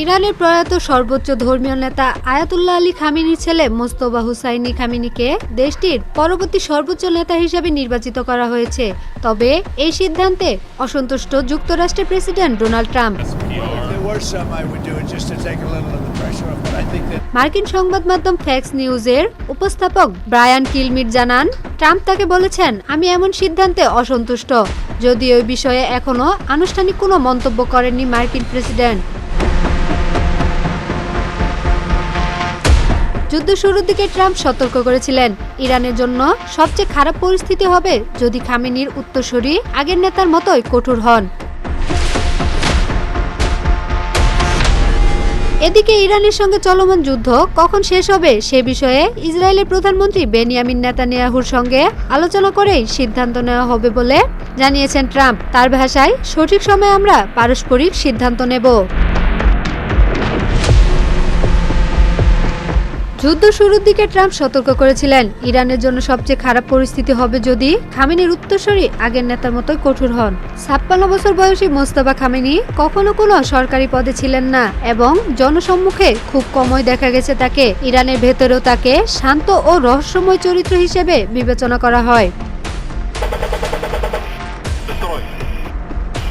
ইরানের প্রয়াত সর্বোচ্চ ধর্মীয় নেতা আয়াতুল্লাহ আলী খামেনির ছেলে মোস্তফা হুসাইনি খামেনিকে দেশটির পরবর্তী সর্বোচ্চ নেতা হিসেবে নির্বাচিত করা হয়েছে। তবে এই সিদ্ধান্তে অসন্তুষ্ট যুক্তরাষ্ট্রের প্রেসিডেন্ট ডোনাল্ড ট্রাম্প। মার্কিন সংবাদ মাধ্যম ফ্যাক্স নিউজের উপস্থাপক ব্রায়ান কিলমির জানান, ট্রাম্প তাকে বলেছেন, আমি এমন সিদ্ধান্তে অসন্তুষ্ট, যদিও এই বিষয়ে এখনো আনুষ্ঠানিক কোনো মন্তব্য করেননি মার্কিন প্রেসিডেন্ট। যুদ্ধ শুরুর দিকে ট্রাম্প সতর্ক করেছিলেন, ইরানের জন্য সবচেয়ে খারাপ পরিস্থিতি হবে যদি খামেনির উত্তরসূরি আগের নেতার মতোই কঠোর হন। এদিকে ইরানের সঙ্গে চলমান যুদ্ধ কখন শেষ হবে সে বিষয়ে ইসরায়েলের প্রধানমন্ত্রী বেনিয়ামিন নেতানিয়াহুর সঙ্গে আলোচনা করেই সিদ্ধান্ত নেওয়া হবে বলে জানিয়েছেন ট্রাম্প। তার ভাষায়, সঠিক সময়ে আমরা পারস্পরিক সিদ্ধান্ত নেব। যুদ্ধ শুরুর দিকে ট্রাম্প সতর্ক করেছিলেন, ইরানের জন্য সবচেয়ে খারাপ পরিস্থিতি হবে যদি খামেনির উত্তরসূরি আগের নেতার মতোই কঠোর হন। ৫৬ বছর বয়সী মোস্তফা খামেনি কখনো কোনো সরকারি পদে ছিলেন না এবং জনসম্মুখে খুব কমই দেখা গেছে তাকে। ইরানের ভেতরেও তাকে শান্ত ও রহস্যময় চরিত্র হিসেবে বিবেচনা করা হয়।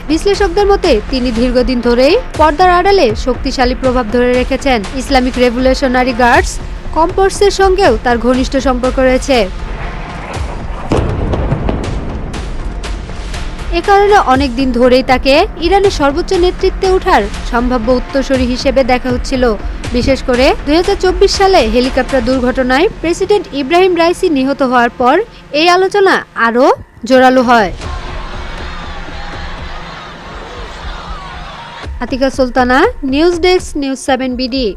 বিশ্লেষকদের মতে তিনি দীর্ঘদিন ধরেই পর্দার আড়ালে শক্তিশালী প্রভাব ধরে রেখেছেন। ইসলামিক রেভলিউশনারি গার্ডস কর্পসের সঙ্গেও তার ঘনিষ্ঠ সম্পর্ক রয়েছে। এ কারণে অনেক দিন ধরেই তাকে ইরানের সর্বোচ্চ নেতৃত্বে ওঠার সম্ভাব্য উত্তরসূরি হিসেবে দেখা হচ্ছিল। বিশেষ করে ২০২৪ সালে হেলিকপ্টার দুর্ঘটনায় প্রেসিডেন্ট ইব্রাহিম রাইসি নিহত হওয়ার পর এই আলোচনা আরও জোরালো হয়। Atika Sultana, news desk, news 7 BD.